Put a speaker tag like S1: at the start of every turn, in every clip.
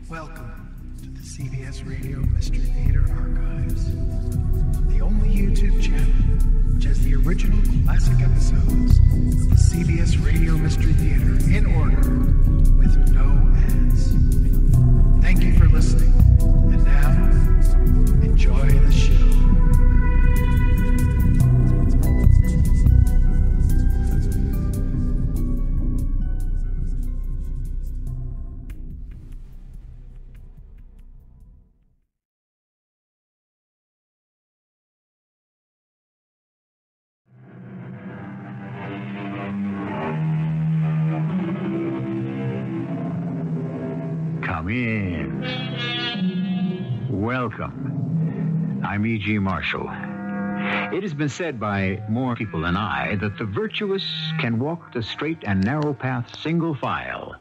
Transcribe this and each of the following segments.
S1: Welcome to the CBS Radio Mystery Theater Archives, the only YouTube channel which has the original classic episodes of the CBS Radio Mystery Theater in order with no ads. Thank you for listening, and now, enjoy the show.
S2: Come in. Welcome. I'm E.G. Marshall. It has been said by more people than I that the virtuous can walk the straight and narrow path single file,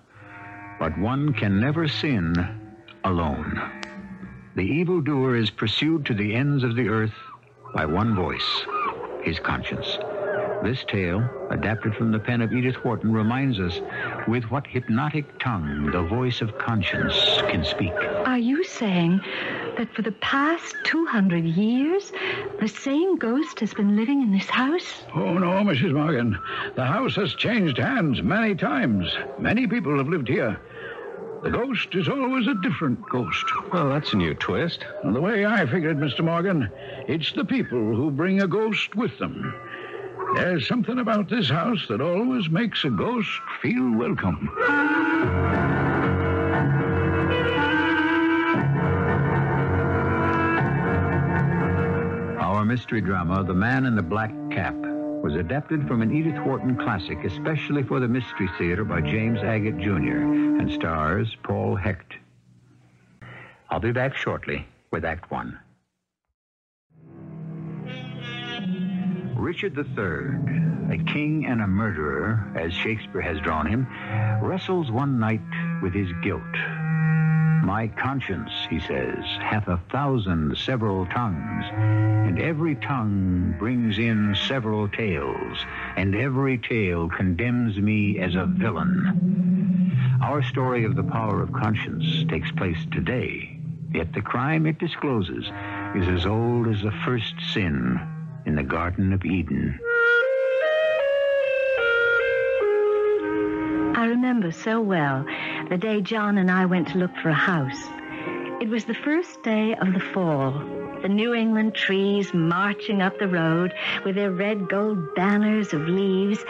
S2: but one can never sin alone. The evildoer is pursued to the ends of the earth by one voice, his conscience. This tale, adapted from the pen of Edith Wharton, reminds us with what hypnotic tongue the voice of conscience can speak.
S3: Are you saying that for the past 200 years, the same ghost has been living in this house?
S4: Oh, no, Mrs. Morgan. The house has changed hands many times. Many people have lived here. The ghost is always a different ghost.
S5: Well, that's a new twist.
S4: And the way I figured, Mr. Morgan, it's the people who bring a ghost with them. There's something about this house that always makes a ghost feel welcome.
S2: Our mystery drama, The Man in the Black Cap, was adapted from an Edith Wharton classic, especially for the Mystery Theater by James Agate, Jr., and stars Paul Hecht. I'll be back shortly with Act One. Richard III, a king and a murderer, as Shakespeare has drawn him, wrestles one night with his guilt. My conscience, he says, hath 1,000 several tongues, and every tongue brings in several tales, and every tale condemns me as a villain. Our story of the power of conscience takes place today, yet the crime it discloses is as old as the first sin in the Garden of Eden.
S3: I remember so well the day John and I went to look for a house. It was the first day of the fall. The New England trees marching up the road with their red gold banners of leaves,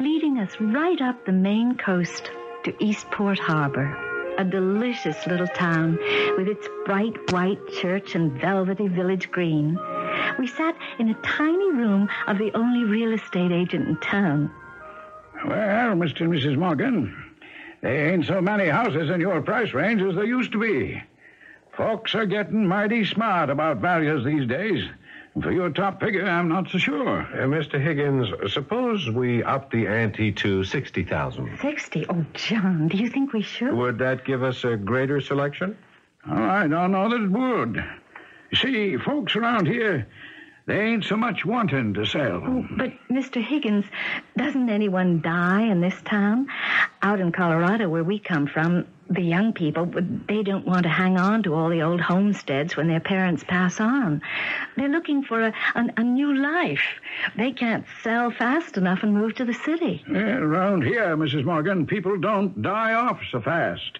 S3: leading us right up the Maine coast to Eastport Harbor, a delicious little town with its bright white church and velvety village green. We sat in a tiny room of the only real estate agent in town.
S4: Well, Mr. and Mrs. Morgan, there ain't so many houses in your price range as there used to be. Folks are getting mighty smart about values these days. And for your top figure, I'm not so sure.
S5: Mr. Higgins, suppose we up the ante to $60,000.
S3: 60? Oh, John, do you think we should?
S5: Would that give us a greater selection?
S4: Oh, I don't know that it would. You see, folks around here, they ain't so much wanting to sell.
S3: Oh, but, Mr. Higgins, doesn't anyone die in this town? Out in Colorado, where we come from, the young people, they don't want to hang on to all the old homesteads when their parents pass on. They're looking for a new life. They can't sell fast enough and move to the city.
S4: Yeah, around here, Mrs. Morgan, people don't die off so fast.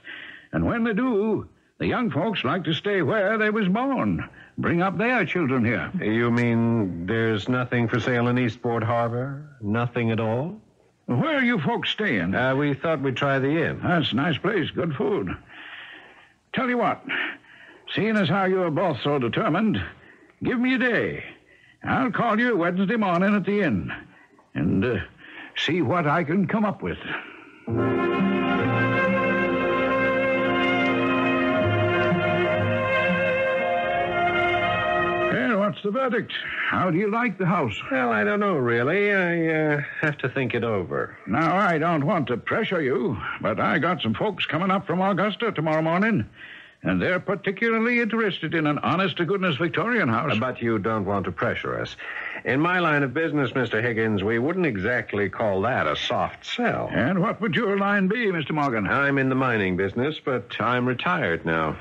S4: And when they do, the young folks like to stay where they was born. Bring up their children here.
S5: You mean there's nothing for sale in Eastport Harbor? Nothing at all?
S4: Where are you folks staying?
S5: We thought we'd try the inn.
S4: That's a nice place. Good food. Tell you what, seeing as how you're both so determined, give me a day. I'll call you Wednesday morning at the inn and see what I can come up with. What's the verdict? How do you like the house?
S5: Well, I don't know, really. I have to think it over.
S4: Now, I don't want to pressure you, but I got some folks coming up from Augusta tomorrow morning, and they're particularly interested in an honest-to-goodness Victorian house.
S5: But you don't want to pressure us. In my line of business, Mr. Higgins, we wouldn't exactly call that a soft sell.
S4: And what would your line be, Mr. Morgan?
S5: I'm in the mining business, but I'm retired now.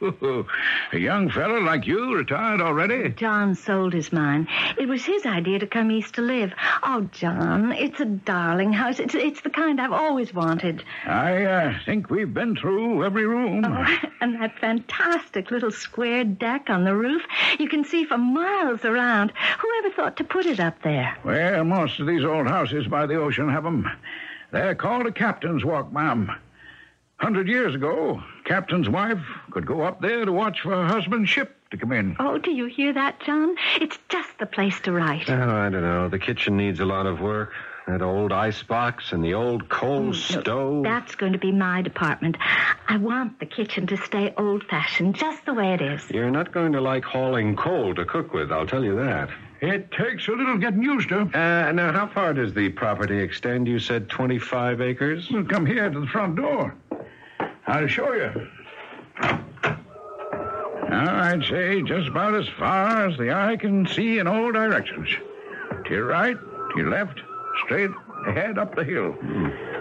S4: A young fellow like you, retired already?
S3: John sold his mine. It was his idea to come east to live. Oh, John, it's a darling house. It's the kind I've always wanted.
S4: I think we've been through every room.
S3: Oh, and that fantastic little square deck on the roof. You can see for miles around. Whoever thought to put it up there?
S4: Well, most of these old houses by the ocean have them. They're called a captain's walk, ma'am. 100 years ago, captain's wife could go up there to watch for her husband's ship to come in.
S3: Oh, do you hear that, John? It's just the place to write.
S5: Oh, I don't know. The kitchen needs a lot of work. That old icebox and the old coal stove.
S3: That's going to be my department. I want the kitchen to stay old-fashioned, just the way it is.
S5: You're not going to like hauling coal to cook with, I'll tell you that.
S4: It takes a little getting used to.
S5: Now, how far does the property extend? You said 25 acres?
S4: Well, come here to the front door. I'll show you. Now, I'd say just about as far as the eye can see in all directions. To your right, to your left, straight ahead up the hill.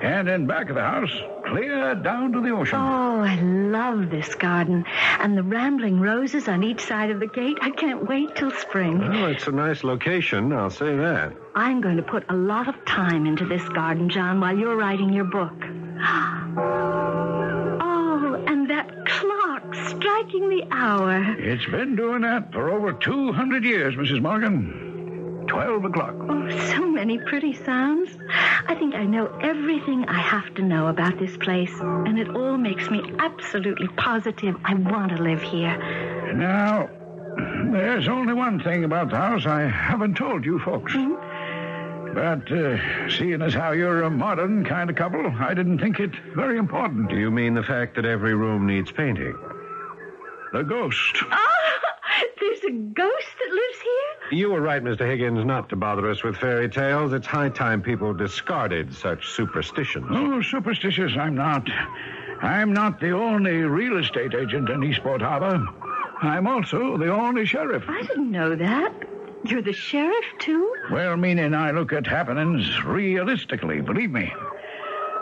S4: And in back of the house, clear down to the ocean.
S3: Oh, I love this garden. And the rambling roses on each side of the gate. I can't wait till spring.
S5: Oh, it's a nice location, I'll say that.
S3: I'm going to put a lot of time into this garden, John, while you're writing your book. Oh, and that clock striking the hour.
S4: It's been doing that for over 200 years, Mrs. Morgan. 12 o'clock.
S3: Oh, so many pretty sounds. I think I know everything I have to know about this place, and it all makes me absolutely positive I want to live here.
S4: Now, there's only one thing about the house I haven't told you folks. But seeing as how you're a modern kind of couple, I didn't think it very important.
S5: Do you mean the fact that every room needs painting?
S4: The ghost.
S3: There's a ghost that lives here?
S5: You were right, Mr. Higgins, not to bother us with fairy tales. It's high time people discarded such superstitions.
S4: Oh, superstitious I'm not. I'm not the only real estate agent in Eastport Harbor. I'm also the only sheriff.
S3: I didn't know that. You're the sheriff, too?
S4: Well, meaning I look at happenings realistically, believe me.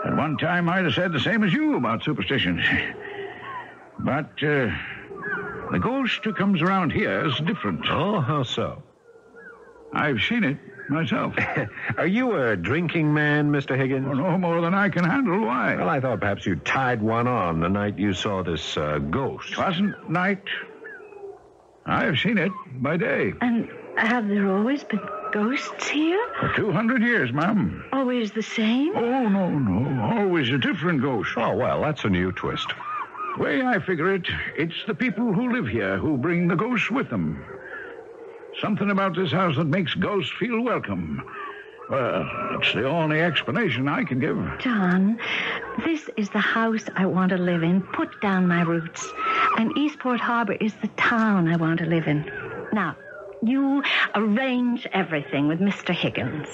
S4: At one time, I'd have said the same as you about superstitions. But, the ghost who comes around here is different.
S5: Oh, how so?
S4: I've seen it myself.
S5: Are you a drinking man, Mr. Higgins?
S4: Oh, no more than I can handle. Why?
S5: Well, I thought perhaps you tied one on the night you saw this ghost.
S4: It wasn't night. I've seen it by day.
S3: And have there always been ghosts here?
S4: For 200 years, ma'am.
S3: Always the same?
S4: Oh, no. Always a different ghost.
S5: Oh, well, that's a new twist.
S4: The way I figure it, it's the people who live here who bring the ghosts with them. Something about this house that makes ghosts feel welcome. Well, it's the only explanation I can give.
S3: John, this is the house I want to live in. Put down my roots. And Eastport Harbor is the town I want to live in. Now, you arrange everything with Mr. Higgins.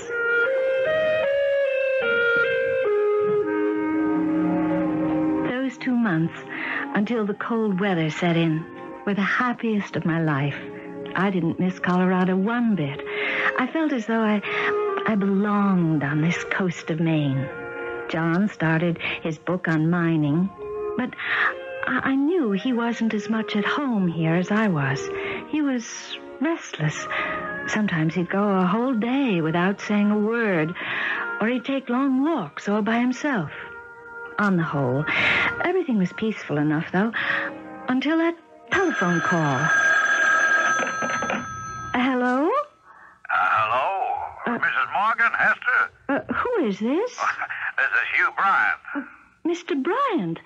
S3: Those 2 months, until the cold weather set in, were the happiest of my life. I didn't miss Colorado one bit. I felt as though I belonged on this coast of Maine. John started his book on mining, but I knew he wasn't as much at home here as I was. He was restless. Sometimes he'd go a whole day without saying a word, or he'd take long walks all by himself. On the whole, everything was peaceful enough, though, until that telephone call. Hello?
S6: Hello? Mrs. Morgan, Hester?
S3: Who is this?
S6: This is Hugh Bryant.
S3: Mr. Bryant.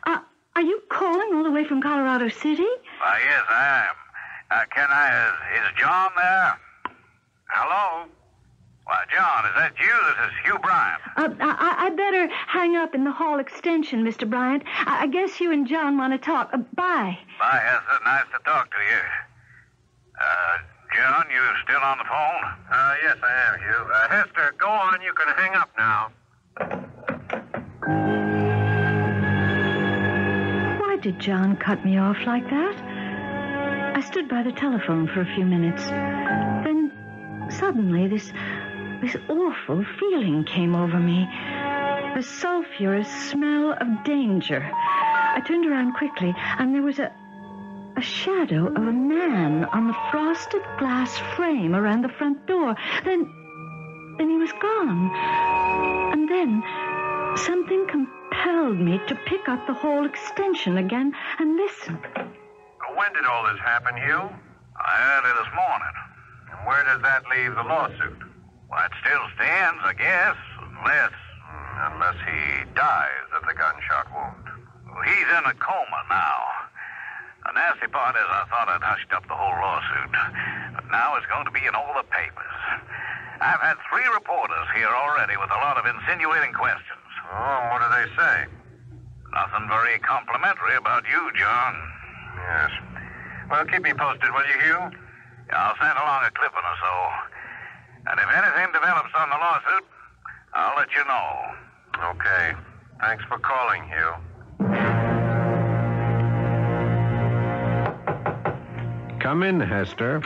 S3: Are you calling all the way from Colorado City?
S6: Yes, I am. Is John there? Hello? Why, John, is that you? This is Hugh Bryant.
S3: I better hang up in the hall extension, Mr. Bryant. I guess you and John want to talk. Bye.
S6: Bye, Hester. Nice to talk to you. John, you still on the phone?
S5: Yes, I am, Hugh. Hester, go on. You can hang up now.
S3: Why did John cut me off like that? I stood by the telephone for a few minutes. Then suddenly this awful feeling came over me. The sulphurous smell of danger. I turned around quickly, and there was a shadow of a man on the frosted glass frame around the front door. Then he was gone. And then something compelled me to pick up the hall extension again and listen.
S6: When did all this happen, Hugh? Early this morning. And where does that leave the lawsuit? Well, it still stands, I guess, unless he dies of the gunshot wound. Well, he's in a coma now. The nasty part is I thought I'd hushed up the whole lawsuit, but now it's going to be in all the papers. I've had 3 reporters here already with a lot of insinuating questions. Oh, what do they say? Nothing very complimentary about you, John. Yes. Well, keep me posted, will you, Hugh? Yeah, I'll send along a clipping or so. And if anything develops on the lawsuit, I'll let you know. Okay. Thanks for calling, Hugh.
S5: Come in, Hester.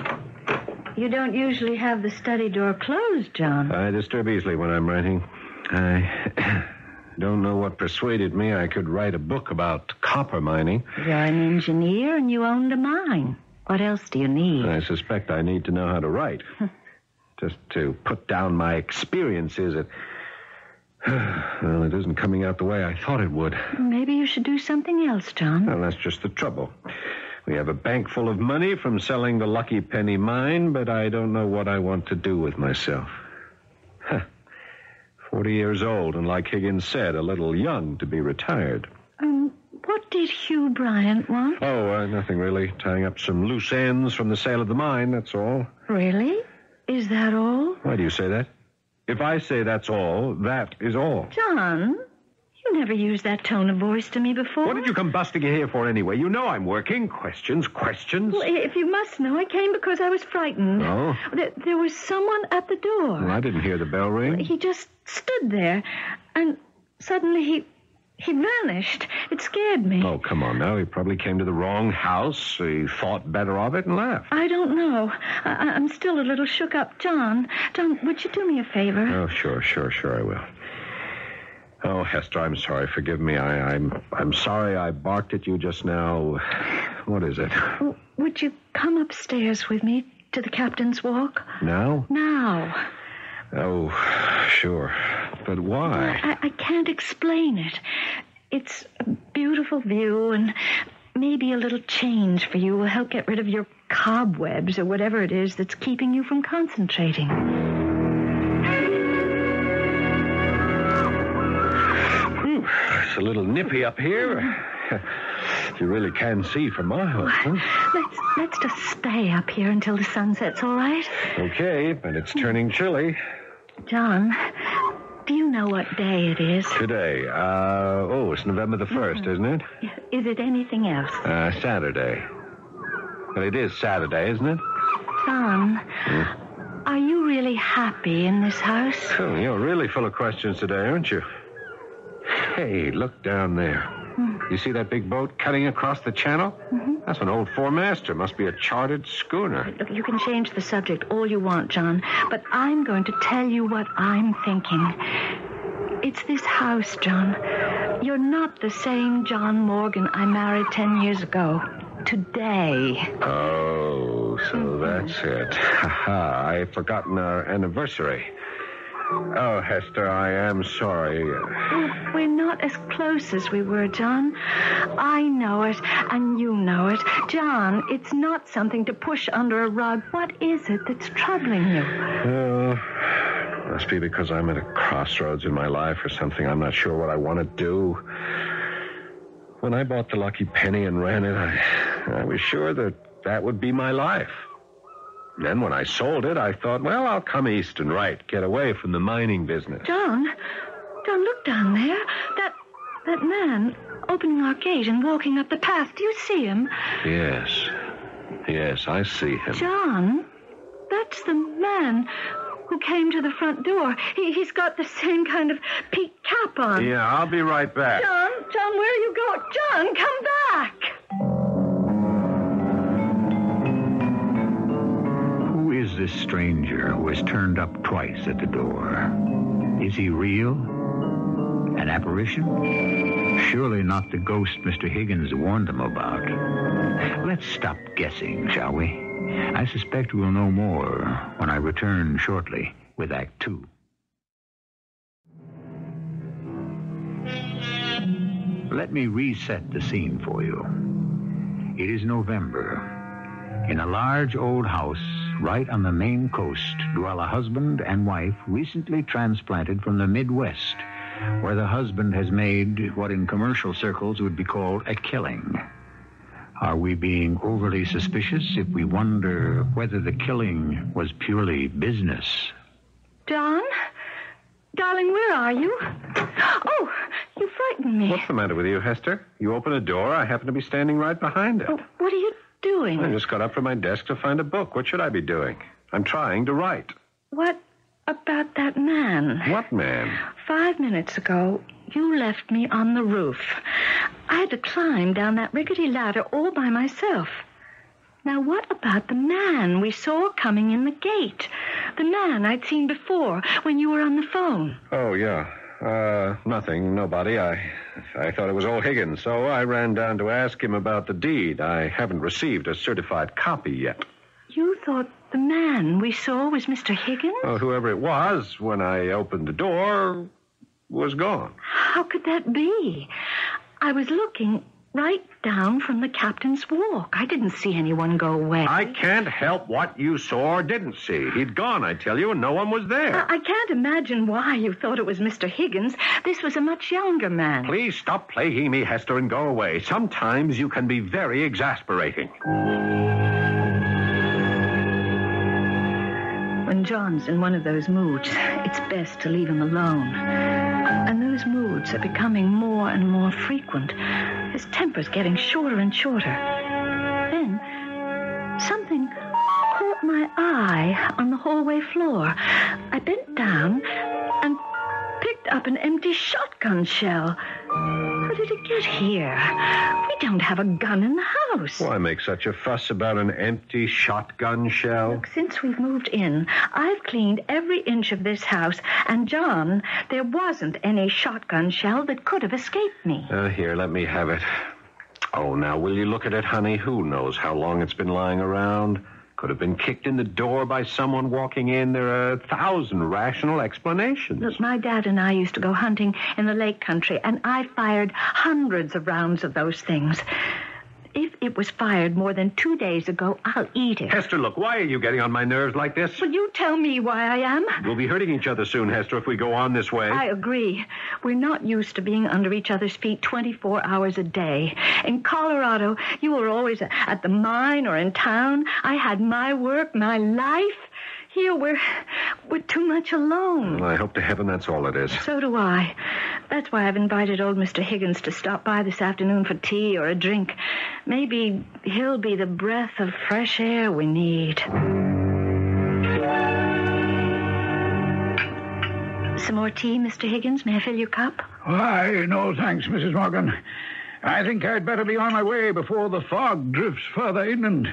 S3: You don't usually have the study door closed, John.
S5: I disturb easily when I'm writing. I don't know what persuaded me I could write a book about copper mining.
S3: You're an engineer and you owned a mine. What else do you need?
S5: I suspect I need to know how to write. Just to put down my experiences. Well, it isn't coming out the way I thought it would.
S3: Maybe you should do something else, John.
S5: Well, that's just the trouble. We have a bank full of money from selling the Lucky Penny mine, but I don't know what I want to do with myself. 40 years old, and like Higgins said, a little young to be retired.
S3: What did Hugh Bryant want?
S5: Oh, nothing really. Tying up some loose ends from the sale of the mine, that's all.
S3: Really? Is that all?
S5: Why do you say that? If I say that's all, that is all.
S3: John, you never used that tone of voice to me before.
S5: What did you come busting in here for anyway? You know I'm working. Questions.
S3: Well, if you must know, I came because I was frightened.
S5: Oh?
S3: There was someone at the door.
S5: Well, I didn't hear the bell ring.
S3: He just stood there, and suddenly he vanished. It scared me.
S5: Oh, come on now. He probably came to the wrong house. He thought better of it and left.
S3: I don't know. I'm still a little shook up. John, would you do me a favor?
S5: Oh, sure, I will. Oh, Hester, I'm sorry. Forgive me. I'm sorry I barked at you just now. What is it?
S3: Would you come upstairs with me to the captain's walk?
S5: Now?
S3: Now.
S5: Oh, sure. But why?
S3: I can't explain it. It's a beautiful view, and maybe a little change for you will help get rid of your cobwebs or whatever it is that's keeping you from concentrating.
S5: It's a little nippy up here. You really can see for miles, huh?
S3: Let's just stay up here until the sun sets, all right?
S5: Okay, but it's turning chilly.
S3: John, do you know what day it is?
S5: Today. It's November the 1st, isn't it?
S3: Is it anything else?
S5: Saturday. But it is Saturday, isn't it?
S3: John, are you really happy in this house?
S5: Oh, you're really full of questions today, aren't you? Hey, look down there. You see that big boat cutting across the channel? Mm-hmm. That's an old four-master. Must be a chartered schooner.
S3: Look, you can change the subject all you want, John, but I'm going to tell you what I'm thinking. It's this house, John. You're not the same John Morgan I married 10 years ago. Today.
S5: Oh, so that's it. Ha-ha, I've forgotten our anniversary. Oh, Hester, I am sorry.
S3: We're not as close as we were, John. I know it, and you know it. John, it's not something to push under a rug. What is it that's troubling you?
S5: Oh, must be because I'm at a crossroads in my life or something. I'm not sure what I want to do. When I bought the Lucky Penny and ran it, I was sure that would be my life. Then when I sold it, I thought, well, I'll come east and write, get away from the mining business.
S3: John, look down there. That man opening our gate and walking up the path. Do you see him?
S5: Yes, I see him.
S3: John, that's the man who came to the front door. He's got the same kind of peaked cap on.
S5: Yeah, I'll be right back.
S3: John, where are you going? John, come back.
S2: Who is this stranger who has turned up twice at the door? Is he real? An apparition? Surely not the ghost Mr. Higgins warned them about. Let's stop guessing, shall we? I suspect we'll know more when I return shortly with Act 2. Let me reset the scene for you. It is November. In a large old house right on the Maine coast dwell a husband and wife recently transplanted from the Midwest, where the husband has made what in commercial circles would be called a killing. Are we being overly suspicious if we wonder whether the killing was purely business?
S3: John? Darling, where are you? Oh, you frightened me.
S5: What's the matter with you, Hester? You open a door, I happen to be standing right behind it.
S3: Oh, what are you doing?
S5: I just got up from my desk to find a book. What should I be doing? I'm trying to write.
S3: What about that man?
S5: What man?
S3: 5 minutes ago, you left me on the roof. I had to climb down that rickety ladder all by myself. Now, what about the man we saw coming in the gate? The man I'd seen before when you were on the phone.
S5: Oh, yeah. Nothing. Nobody. I thought it was old Higgins, so I ran down to ask him about the deed. I haven't received a certified copy yet.
S3: You thought the man we saw was Mr. Higgins?
S5: Oh, whoever it was, when I opened the door, was gone.
S3: How could that be? I was looking right down from the captain's walk. I didn't see anyone go away.
S5: I can't help what you saw or didn't see. He'd gone, I tell you, and no one was there.
S3: I can't imagine why you thought it was Mr. Higgins. This was a much younger man.
S5: Please stop plaguing me, Hester, and go away. Sometimes you can be very exasperating.
S3: When John's in one of those moods, it's best to leave him alone. And those moods are becoming more and more frequent. His temper's getting shorter and shorter. Then, something caught my eye on the hallway floor. I bent down and picked up an empty shotgun shell. How did it get here? We don't have a gun in the house.
S5: Why make such a fuss about an empty shotgun shell?
S3: Look, since we've moved in, I've cleaned every inch of this house, and John, there wasn't any shotgun shell that could have escaped me.
S5: Here, let me have it. Oh, now, will you look at it, honey? Who knows how long it's been lying around? Could have been kicked in the door by someone walking in. There are 1,000 rational explanations.
S3: Look, my dad and I used to go hunting in the lake country, and I fired hundreds of rounds of those things. If it was fired more than 2 days ago, I'll eat it.
S5: Hester, look, why are you getting on my nerves like this?
S3: Will you tell me why I am?
S5: We'll be hurting each other soon, Hester, if we go on this way.
S3: I agree. We're not used to being under each other's feet 24 hours a day. In Colorado, you were always at the mine or in town. I had my work, my life. Here, we're too much alone.
S5: Well, I hope to heaven that's all it is.
S3: So do I. That's why I've invited old Mr. Higgins to stop by this afternoon for tea or a drink. Maybe he'll be the breath of fresh air we need. Some more tea, Mr. Higgins? May I fill your cup?
S4: Why, no thanks, Mrs. Morgan. I think I'd better be on my way before the fog drifts further inland.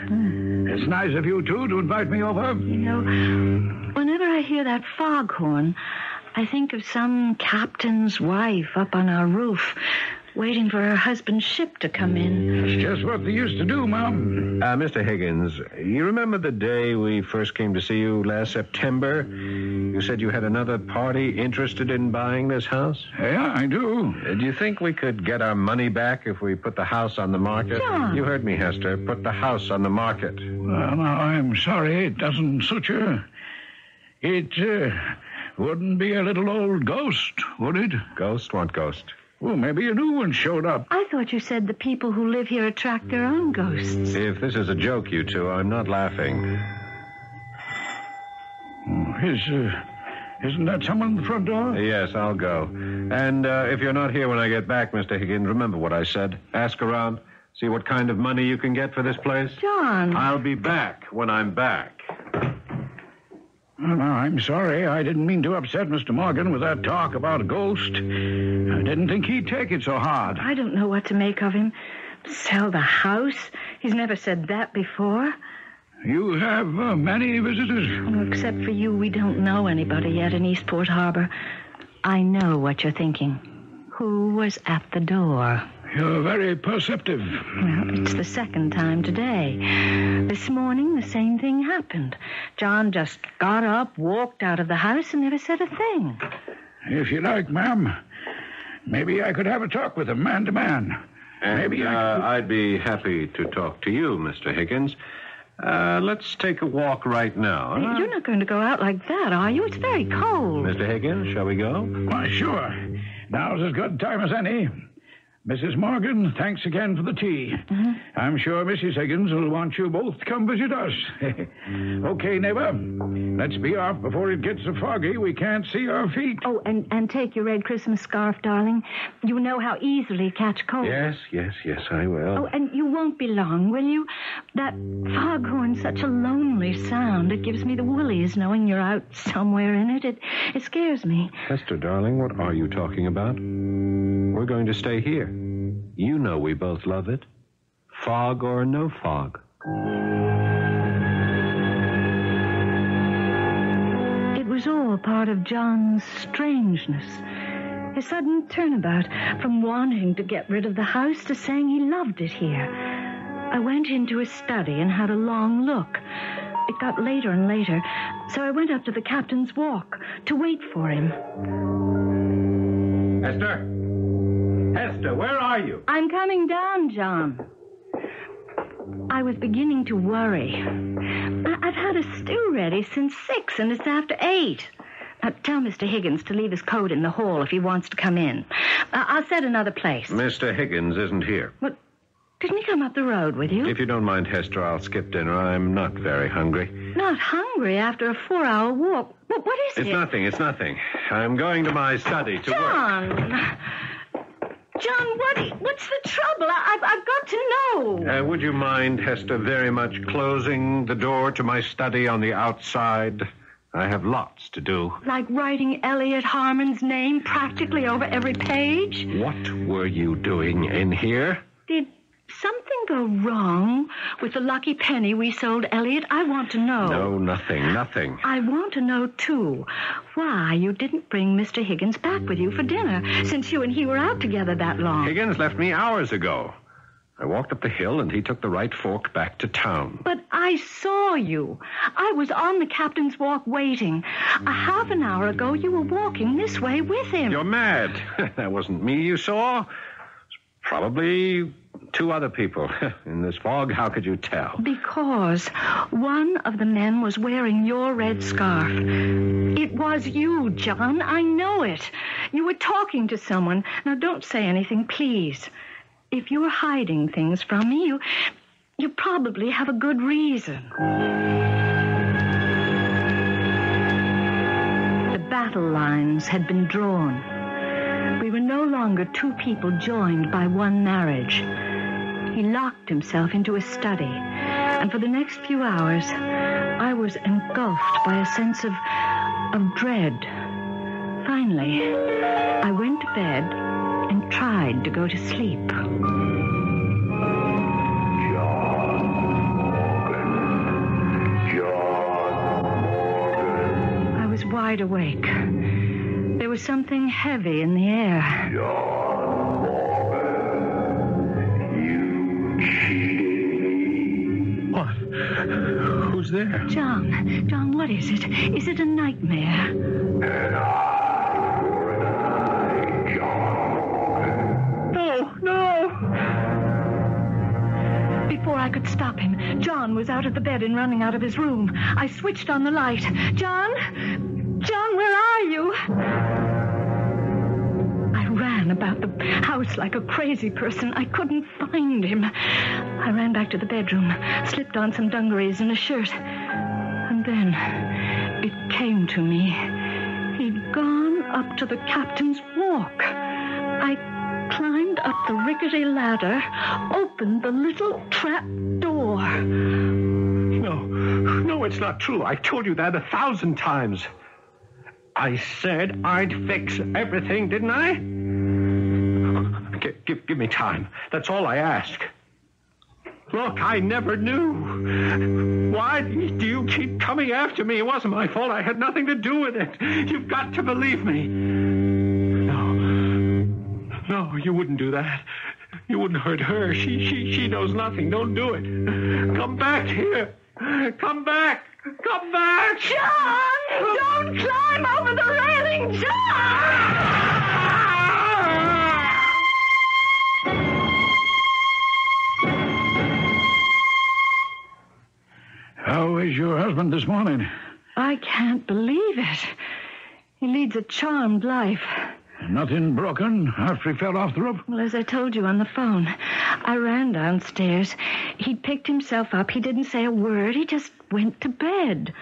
S4: It's nice of you, too, to invite me over.
S3: You know, whenever I hear that foghorn, I think of some captain's wife up on our roof, waiting for her husband's ship to come in.
S4: It's just what they used to do, Mom.
S5: Mr. Higgins, you remember the day we first came to see you last September? You said you had another party interested in buying this house?
S4: Yeah, I do.
S5: Do you think we could get our money back if we put the house on the market?
S3: John.
S5: You heard me, Hester. Put the house on the market.
S4: Well, now, I'm sorry it doesn't suit you. It wouldn't be a little old ghost, would it?
S5: Ghost? What ghost?
S4: Well, maybe a new one showed up.
S3: I thought you said the people who live here attract their own ghosts.
S5: If this is a joke, you two, I'm not laughing.
S4: Isn't that someone at the front door?
S5: Yes, I'll go. And if you're not here when I get back, Mr. Higgins, remember what I said. Ask around. See what kind of money you can get for this place.
S3: John.
S5: I'll be back when I'm back.
S4: Well, now, I'm sorry. I didn't mean to upset Mr. Morgan with that talk about a ghost. I didn't think he'd take it so hard.
S3: I don't know what to make of him. Sell the house? He's never said that before.
S4: You have many visitors?
S3: Well, except for you, we don't know anybody yet in Eastport Harbor. I know what you're thinking. Who was at the door?
S4: You're very perceptive.
S3: Well, it's the second time today. This morning, the same thing happened. John just got up, walked out of the house, and never said a thing.
S4: If you like, ma'am, maybe I could have a talk with him, man to man.
S5: Maybe I'd be happy to talk to you, Mr. Higgins. Let's take a walk right now. Huh?
S3: You're not going to go out like that, are you? It's very cold.
S5: Mr. Higgins, shall we go?
S4: Why, sure. Now's as good time as any. Mrs. Morgan, thanks again for the tea. Mm-hmm. I'm sure Mrs. Higgins will want you both to come visit us. Okay, neighbor. Let's be off before it gets so foggy we can't see our feet.
S3: Oh, and take your red Christmas scarf, darling. You know how easily catch cold.
S5: Yes, I will.
S3: Oh, and you won't be long, will you? That foghorn's such a lonely sound. It gives me the woolies knowing you're out somewhere in it. It scares me.
S5: Hester, darling, what are you talking about? We're going to stay here. You know we both love it. Fog or no fog.
S3: It was all part of John's strangeness. His sudden turnabout from wanting to get rid of the house to saying he loved it here. I went into his study and had a long look. It got later and later, so I went up to the captain's walk to wait for him.
S5: Hester, where are you?
S3: I'm coming down, John. I was beginning to worry. I've had a stew ready since 6, and it's after 8. Now, tell Mr. Higgins to leave his coat in the hall if he wants to come in. I'll set another place.
S5: Mr. Higgins isn't here.
S3: What? Didn't he come up the road with you?
S5: If you don't mind, Hester, I'll skip dinner. I'm not very hungry.
S3: Not hungry after a 4-hour walk? What is it?
S5: It's nothing. I'm going to my study to work.
S3: John, what's the trouble? I've got to know.
S5: Would you mind, Hester, very much closing the door to my study on the outside? I have lots to do.
S3: Like writing Elliot Harmon's name practically over every page?
S5: What were you doing in here?
S3: Did something go wrong with the lucky penny we sold Elliot? I want to know.
S5: No, nothing.
S3: I want to know, too, why you didn't bring Mr. Higgins back with you for dinner, since you and he were out together that long.
S5: Higgins left me hours ago. I walked up the hill, and he took the right fork back to town.
S3: But I saw you. I was on the captain's walk waiting. A half an hour ago, you were walking this way with him.
S5: You're mad. That wasn't me you saw. Probably 2 other people. In this fog, how could you tell?
S3: Because one of the men was wearing your red scarf. It was you, John. I know it. You were talking to someone. Now, don't say anything, please. If you're hiding things from me, you probably have a good reason. The battle lines had been drawn. We were no longer 2 people joined by one marriage. He locked himself into his study, and for the next few hours, I was engulfed by a sense of dread. Finally, I went to bed and tried to go to sleep. I was wide awake. There was something heavy in the air.
S7: You cheated me.
S5: What? Who's there?
S3: John, what is it? Is it a nightmare?
S7: And I for an eye, John Morgan.
S3: No! Before I could stop him, John was out of the bed and running out of his room. I switched on the light. John, where are you? I ran about the house like a crazy person. I couldn't find him. I ran back to the bedroom, slipped on some dungarees and a shirt. And then it came to me. He'd gone up to the captain's walk. I climbed up the rickety ladder, opened the little trap door.
S5: No, it's not true. I told you that 1,000 times. I said I'd fix everything, didn't I? Give me time. That's all I ask.
S8: Look, I never knew. Why do you keep coming after me? It wasn't my fault. I had nothing to do with it. You've got to believe me. No, you wouldn't do that. You wouldn't hurt her. She knows nothing. Don't do it. Come back here. Come back. Come back.
S3: John! Don't climb over the railing, John!
S4: How is your husband this morning?
S3: I can't believe it. He leads a charmed life.
S4: Nothing broken after he fell off the roof?
S3: Well, as I told you on the phone, I ran downstairs. He picked himself up. He didn't say a word. He just went to bed.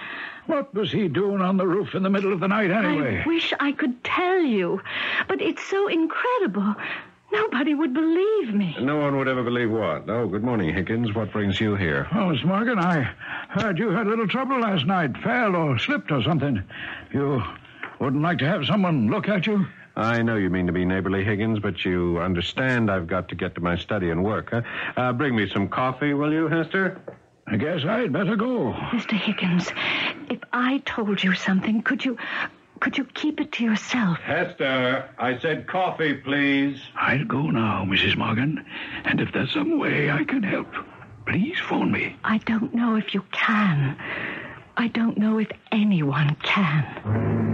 S4: What was he doing on the roof in the middle of the night anyway?
S3: I wish I could tell you, but it's so incredible. Nobody would believe me.
S5: No one would ever believe what? Oh, good morning, Higgins. What brings you here?
S4: Oh, Miss Morgan, I heard you had a little trouble last night. Fell or slipped or something. You wouldn't like to have someone look at you?
S5: I know you mean to be neighborly, Higgins, but you understand I've got to get to my study and work, huh? Bring me some coffee, will you, Hester?
S4: I guess I'd better go.
S3: Mr. Higgins, if I told you something, could you keep it to yourself?
S5: Hester, I said coffee, please.
S4: I'll go now, Mrs. Morgan. And if there's some way I can help, please phone me.
S3: I don't know if you can. I don't know if anyone can.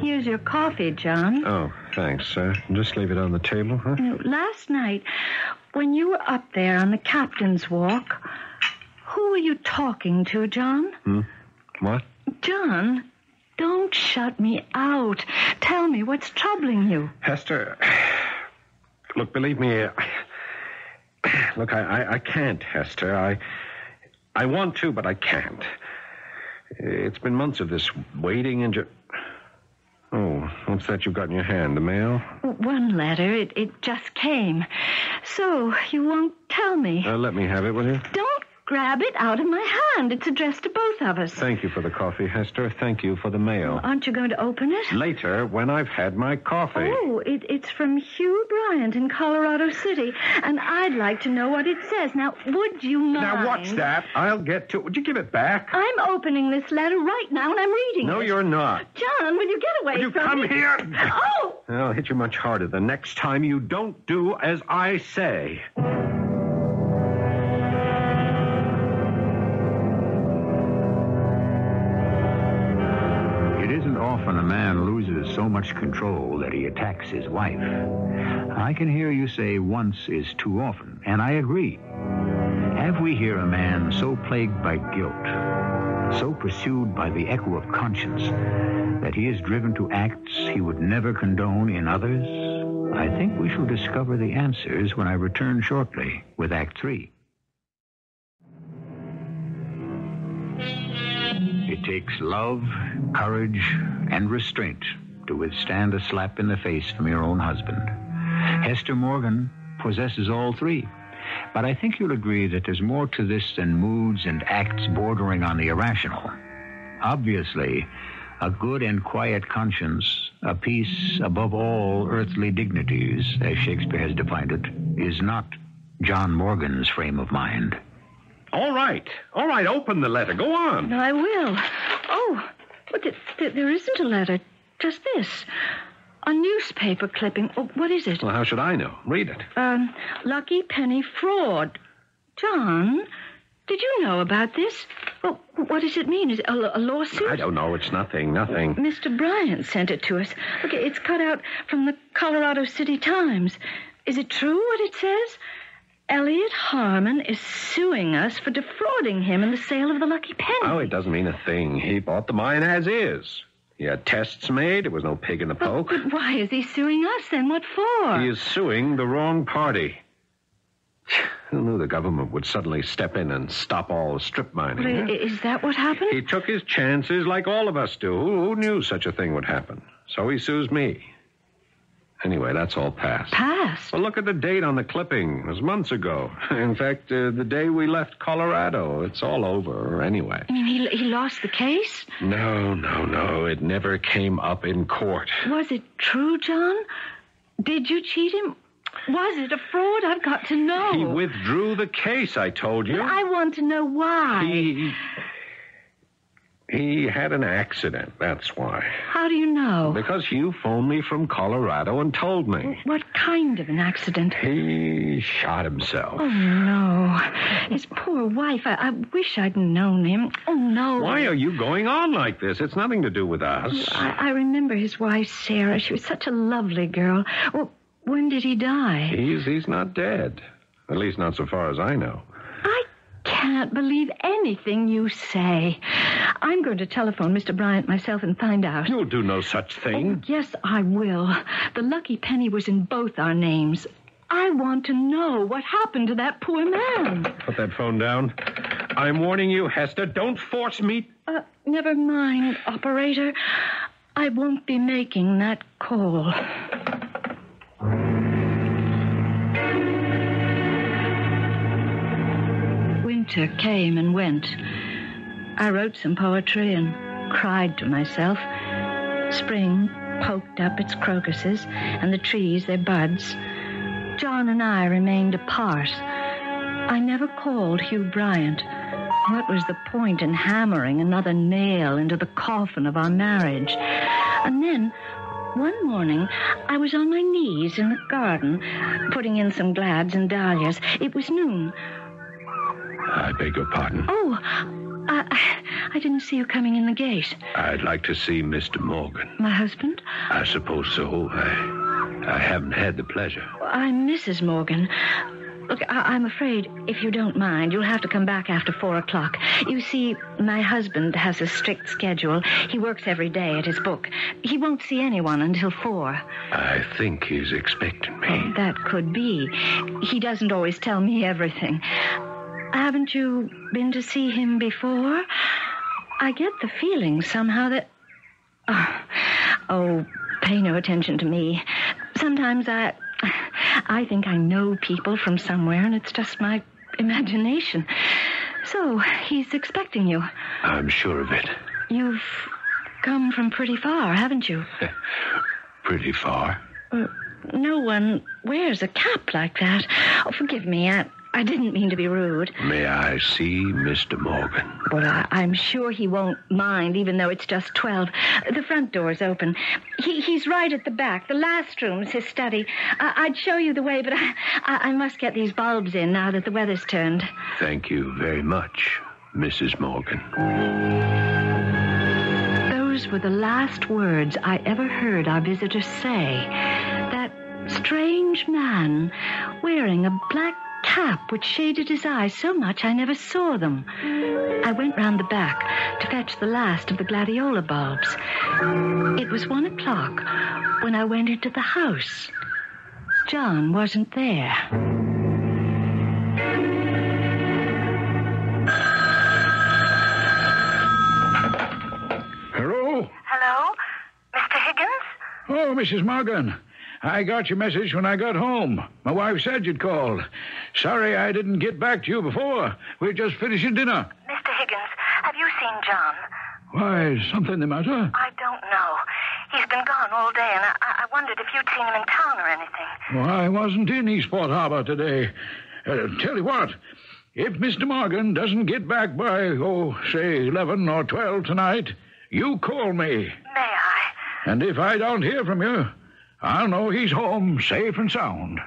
S3: Here's your coffee, John.
S5: Oh, thanks. Just leave it on the table, huh?
S3: You know, last night, when you were up there on the captain's walk, who were you talking to, John?
S5: What?
S3: John, don't shut me out. Tell me what's troubling you.
S5: Hester, look, believe me, I can't, Hester. I want to, but I can't. It's been months of this waiting and... Oh, what's that you've got in your hand? The mail?
S3: One letter. It just came. So, you won't tell me.
S5: Let me have it, will you?
S3: Don't grab it out of my hand. It's addressed to both of us.
S5: Thank you for the coffee, Hester. Thank you for the mail.
S3: Aren't you going to open it?
S5: Later, when I've had my coffee.
S3: Oh, it's from Hugh Bryant in Colorado City, and I'd like to know what it says. Now, would you mind?
S5: Now, what's that? I'll get to it. Would you give it back?
S3: I'm opening this letter right now, and I'm reading it.
S5: No, you're not.
S3: John, will you get away
S5: Will you
S3: from
S5: come
S3: me?
S5: here?
S3: Oh!
S5: I'll hit you much harder the next time you don't do as I say.
S2: Often a man loses so much control that he attacks his wife. I can hear you say once is too often, and I agree. Have we here a man so plagued by guilt, so pursued by the echo of conscience, that he is driven to acts he would never condone in others? I think we shall discover the answers when I return shortly with Act 3. It takes love, courage, and restraint to withstand a slap in the face from your own husband. Hester Morgan possesses all three. But I think you'll agree that there's more to this than moods and acts bordering on the irrational. Obviously, a good and quiet conscience, a peace above all earthly dignities, as Shakespeare has defined it, is not John Morgan's frame of mind.
S5: All right, open the letter. Go on.
S3: I will. Oh, but there isn't a letter. Just this. A newspaper clipping. Oh, what is it?
S5: Well, how should I know? Read it.
S3: Lucky penny fraud. John, did you know about this? Well, what does it mean? Is it a lawsuit?
S5: I don't know. It's nothing.
S3: Mr. Bryant sent it to us. Look, it's cut out from the Colorado City Times. Is it true what it says? Elliot Harmon is suing us for defrauding him in the sale of the Lucky Penny.
S5: Oh, it doesn't mean a thing. He bought the mine as is. He had tests made. There was no pig in the poke.
S3: But why is he suing us then? What for?
S5: He is suing the wrong party. Who knew the government would suddenly step in and stop all strip mining?
S3: Well, is that what happened?
S5: He took his chances like all of us do. Who knew such a thing would happen? So he sues me. Anyway, that's all past.
S3: Past?
S5: Well, look at the date on the clipping. It was months ago. In fact, the day we left Colorado. It's all over anyway.
S3: You mean he lost the case?
S5: No. It never came up in court.
S3: Was it true, John? Did you cheat him? Was it a fraud? I've got to know.
S5: He withdrew the case, I told you.
S3: I want to know why.
S5: He had an accident, that's why.
S3: How do you know?
S5: Because you phoned me from Colorado and told me.
S3: What kind of an accident?
S5: He shot himself.
S3: Oh, no. His poor wife. I wish I'd known him. Oh, no.
S5: Why are you going on like this? It's nothing to do with us.
S3: I remember his wife, Sarah. She was such a lovely girl. Well, when did he die?
S5: He's not dead. At least not so far as I know.
S3: I can't believe anything you say. I'm going to telephone Mr. Bryant myself and find out.
S5: You'll do no such thing.
S3: Oh, yes, I will. The lucky penny was in both our names. I want to know what happened to that poor man.
S5: Put that phone down. I'm warning you, Hester, don't force me.
S3: Never mind, operator. I won't be making that call. Winter came and went. I wrote some poetry and cried to myself. Spring poked up its crocuses and the trees their buds. John and I remained apart. I never called Hugh Bryant. What was the point in hammering another nail into the coffin of our marriage? And then, one morning, I was on my knees in the garden, putting in some glads and dahlias. It was noon.
S5: I beg your pardon.
S3: Oh, I didn't see you coming in the gate.
S5: I'd like to see Mr. Morgan.
S3: My husband?
S5: I suppose so. I haven't had the pleasure.
S3: I'm Mrs. Morgan. Look, I'm afraid, if you don't mind, you'll have to come back after 4 o'clock. You see, my husband has a strict schedule. He works every day at his book. He won't see anyone until 4.
S5: I think he's expecting me.
S3: Oh, that could be. He doesn't always tell me everything. Haven't you been to see him before? I get the feeling somehow that... Oh, pay no attention to me. Sometimes I think I know people from somewhere, and it's just my imagination. So, he's expecting you.
S5: I'm sure of it.
S3: You've come from pretty far, haven't you?
S5: Pretty far?
S3: No one wears a cap like that. Oh, forgive me, I didn't mean to be rude.
S5: May I see Mr. Morgan?
S3: Well, I'm sure he won't mind, even though it's just 12. The front door's open. He's right at the back. The last room's his study. I'd show you the way, but I must get these bulbs in now that the weather's turned.
S5: Thank you very much, Mrs. Morgan.
S3: Those were the last words I ever heard our visitor say. That strange man wearing a black cap which shaded his eyes so much I never saw them. I went round the back to fetch the last of the gladiola bulbs. It was 1 o'clock when I went into the house. John wasn't there.
S4: Hello?
S9: Hello? Mr. Higgins?
S4: Oh, Mrs. Morgan. I got your message when I got home. My wife said you'd called. Sorry I didn't get back to you before. We're just finishing dinner.
S9: Mr. Higgins, have you seen John?
S4: Why, is something the matter?
S9: I don't know. He's been gone all day, and I wondered if you'd seen him in town or anything.
S4: Well, I wasn't in Eastport Harbor today. Tell you what, if Mr. Morgan doesn't get back by, say 11 or 12 tonight, you call me.
S9: May I?
S4: And if I don't hear from you, I'll know he's home safe and sound.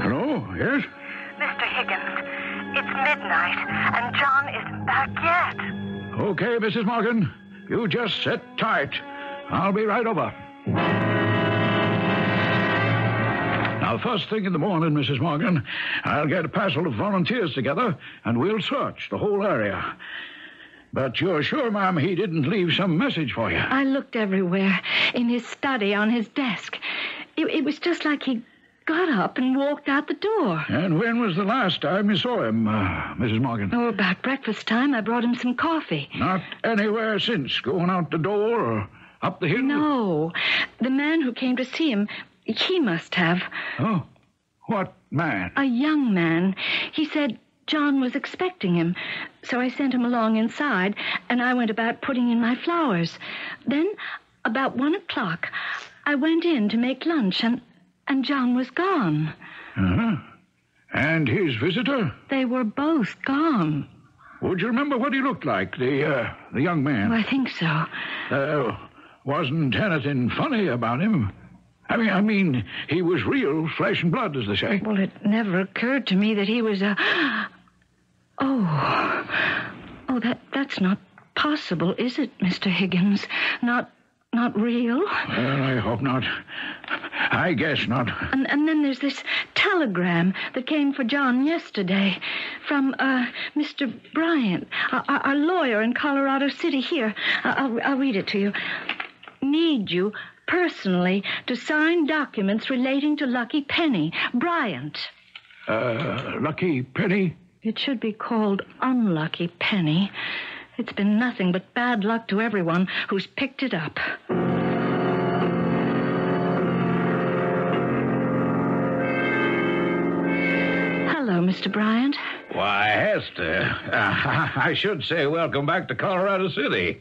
S4: Hello? Yes?
S9: Mr. Higgins, it's midnight, and John isn't back yet.
S4: Okay, Mrs. Morgan. You just sit tight. I'll be right over. Now, first thing in the morning, Mrs. Morgan, I'll get a parcel of volunteers together, and we'll search the whole area. But you're sure, ma'am, he didn't leave some message for you?
S3: I looked everywhere. In his study, on his desk. It was just like he got up and walked out the door.
S4: And when was the last time you saw him, Mrs. Morgan?
S3: Oh, about breakfast time. I brought him some coffee.
S4: Not anywhere since, going out the door or up the hill?
S3: No. The man who came to see him, he must have.
S4: Oh, what man?
S3: A young man. He said John was expecting him, so I sent him along inside, and I went about putting in my flowers. Then about 1 o'clock, I went in to make lunch, and John was gone.
S4: Uh-huh. And his visitor?
S3: They were both gone.
S4: Would you remember what he looked like, the young man?
S3: Oh, I think so.
S4: Wasn't anything funny about him? I mean, he was real flesh and blood, as they say.
S3: Well, it never occurred to me that he was a... Oh, that's not possible, is it, Mr. Higgins? Not real?
S4: Well, I hope not. I guess not.
S3: And then there's this telegram that came for John yesterday from Mr. Bryant, our lawyer in Colorado City. Here, I'll read it to you. Need you personally to sign documents relating to Lucky Penny, Bryant.
S4: Lucky Penny?
S3: It should be called Unlucky Penny. It's been nothing but bad luck to everyone who's picked it up. Hello, Mr. Bryant.
S4: Why, Hester, I should say welcome back to Colorado City.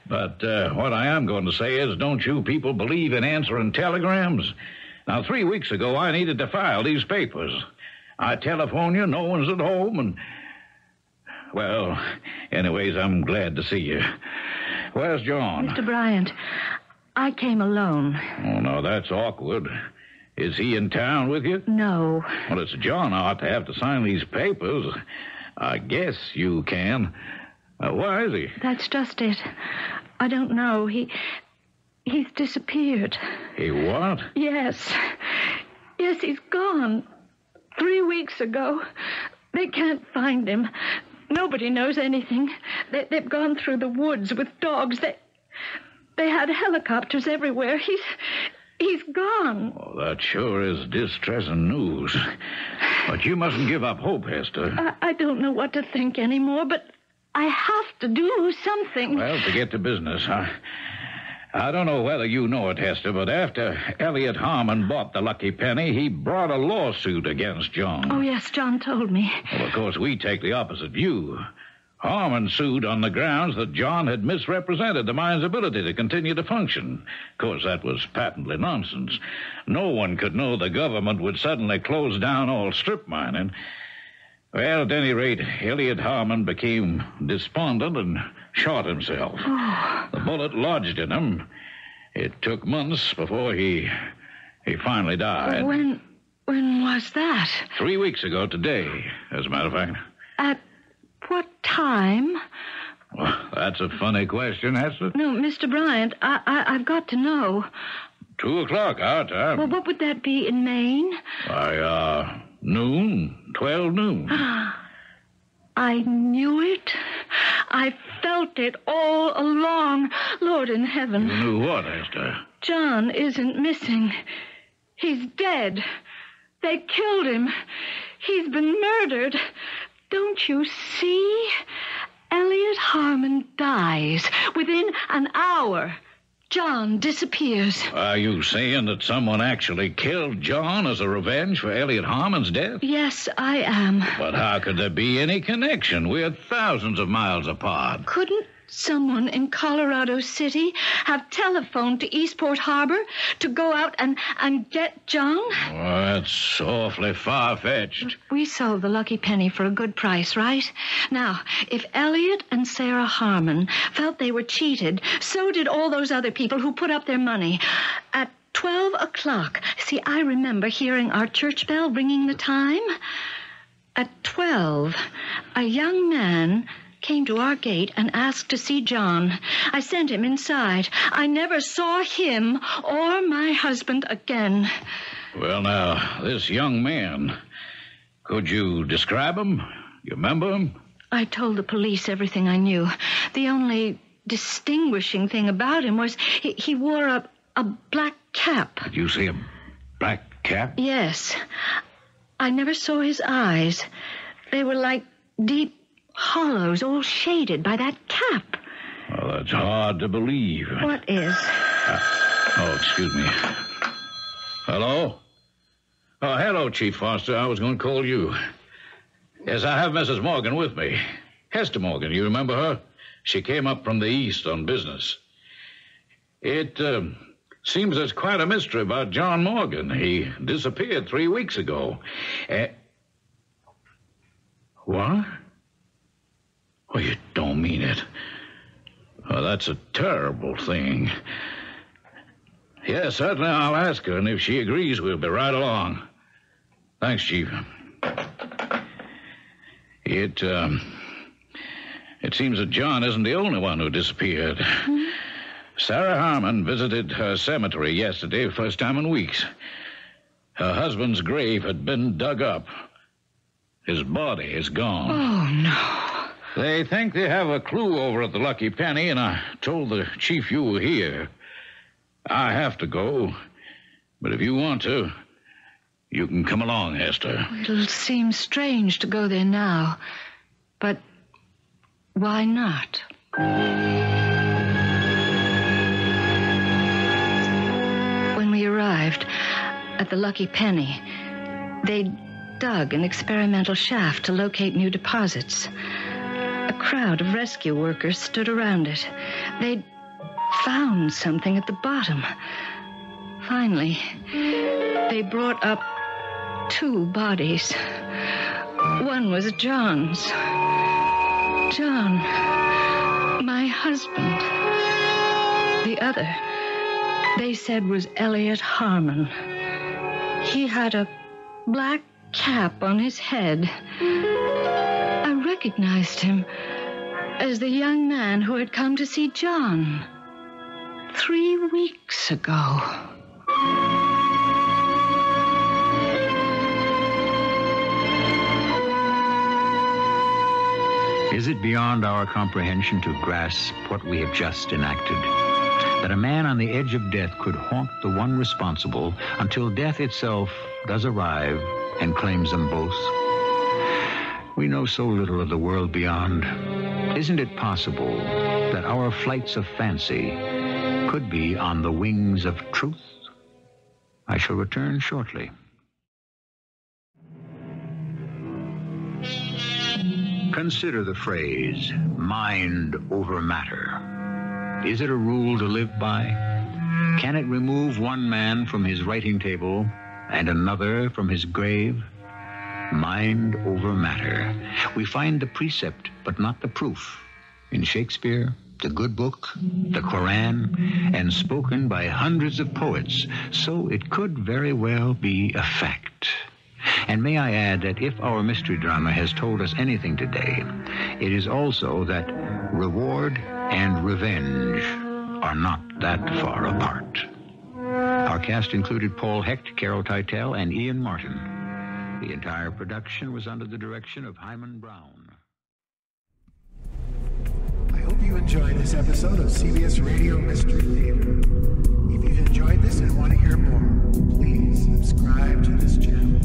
S4: But what I am going to say is, don't you people believe in answering telegrams? Now, 3 weeks ago, I needed to file these papers. I telephone you, no one's at home, and... Well, anyways, I'm glad to see you. Where's John?
S3: Mr. Bryant, I came alone.
S4: Oh, no, that's awkward. Is he in town with you?
S3: No.
S4: Well, it's John I ought to have to sign these papers. I guess you can. Where is he?
S3: That's just it. I don't know. He's disappeared.
S4: He what?
S3: Yes, he's gone. 3 weeks ago. They can't find him. Nobody knows anything. They've gone through the woods with dogs. They had helicopters everywhere. He's gone.
S4: Oh, that sure is distressing news. But you mustn't give up hope, Hester.
S3: I don't know what to think anymore, but I have to do something.
S4: Well, to get to business, I don't know whether you know it, Hester, but after Elliot Harmon bought the Lucky Penny, he brought a lawsuit against John.
S3: Oh, yes, John told me.
S4: Well, of course, we take the opposite view. Harmon sued on the grounds that John had misrepresented the mine's ability to continue to function. Of course, that was patently nonsense. No one could know the government would suddenly close down all strip mining. Well, at any rate, Elliot Harmon became despondent and shot himself.
S3: Oh.
S4: The bullet lodged in him. It took months before he finally died.
S3: When was that?
S4: 3 weeks ago today, as a matter of fact.
S3: At what time?
S4: Well, that's a funny question, Hester.
S3: No, Mr. Bryant, I've got to know.
S4: 2 o'clock, our time.
S3: Well, what would that be in Maine?
S4: Why, noon, 12 noon.
S3: I knew it. I felt it all along. Lord in heaven.
S4: You knew what, Hester?
S3: John isn't missing. He's dead. They killed him. He's been murdered. Don't you see? Elliot Harmon dies within an hour. John disappears.
S4: Are you saying that someone actually killed John as a revenge for Elliot Harmon's death?
S3: Yes, I am.
S4: But how could there be any connection? We're thousands of miles apart.
S3: Couldn't someone in Colorado City have telephoned to Eastport Harbor to go out and get John?
S4: Oh, that's awfully far-fetched.
S3: We sold the Lucky Penny for a good price, right? Now, if Elliot and Sarah Harmon felt they were cheated, so did all those other people who put up their money. At 12 o'clock, see, I remember hearing our church bell ringing the time. At 12, a young man came to our gate and asked to see John. I sent him inside. I never saw him or my husband again.
S4: Well, now, this young man, could you describe him? You remember him?
S3: I told the police everything I knew. The only distinguishing thing about him was he wore a black cap.
S4: Did you see a black cap?
S3: Yes. I never saw his eyes. They were like deep hollows, all shaded by that cap.
S4: Well, that's hard to believe.
S3: What is?
S4: Excuse me. Hello? Oh, hello, Chief Foster. I was going to call you. Yes, I have Mrs. Morgan with me. Hester Morgan, you remember her? She came up from the east on business. It seems there's quite a mystery about John Morgan. He disappeared 3 weeks ago. What? Oh, you don't mean it. Oh, that's a terrible thing. Yes, certainly I'll ask her, and if she agrees, we'll be right along. Thanks, Chief. It seems that John isn't the only one who disappeared. Hmm? Sarah Harmon visited her cemetery yesterday, first time in weeks. Her husband's grave had been dug up. His body is gone.
S3: Oh, no.
S4: They think they have a clue over at the Lucky Penny, and I told the chief you were here. I have to go, but if you want to, you can come along, Hester.
S3: It'll seem strange to go there now, but why not? When we arrived at the Lucky Penny, they dug an experimental shaft to locate new deposits. A crowd of rescue workers stood around it. They'd found something at the bottom. Finally, they brought up 2 bodies. One was John's. John, my husband. The other, they said, was Elliot Harmon. He had a black cap on his head. I recognized him as the young man who had come to see John 3 weeks ago.
S2: Is it beyond our comprehension to grasp what we have just enacted? That a man on the edge of death could haunt the one responsible until death itself does arrive and claims them both? We know so little of the world beyond. Isn't it possible that our flights of fancy could be on the wings of truth? I shall return shortly. Consider the phrase, mind over matter. Is it a rule to live by? Can it remove one man from his writing table and another from his grave? Mind over matter. We find the precept, but not the proof. In Shakespeare, the good book, the Koran, and spoken by hundreds of poets, so it could very well be a fact. And may I add that if our mystery drama has told us anything today, it is also that reward and revenge are not that far apart. Our cast included Paul Hecht, Carol Teitel, and Ian Martin. The entire production was under the direction of Hyman Brown.
S1: I hope you enjoyed this episode of CBS Radio Mystery Theater. If you've enjoyed this and want to hear more, please subscribe to this channel.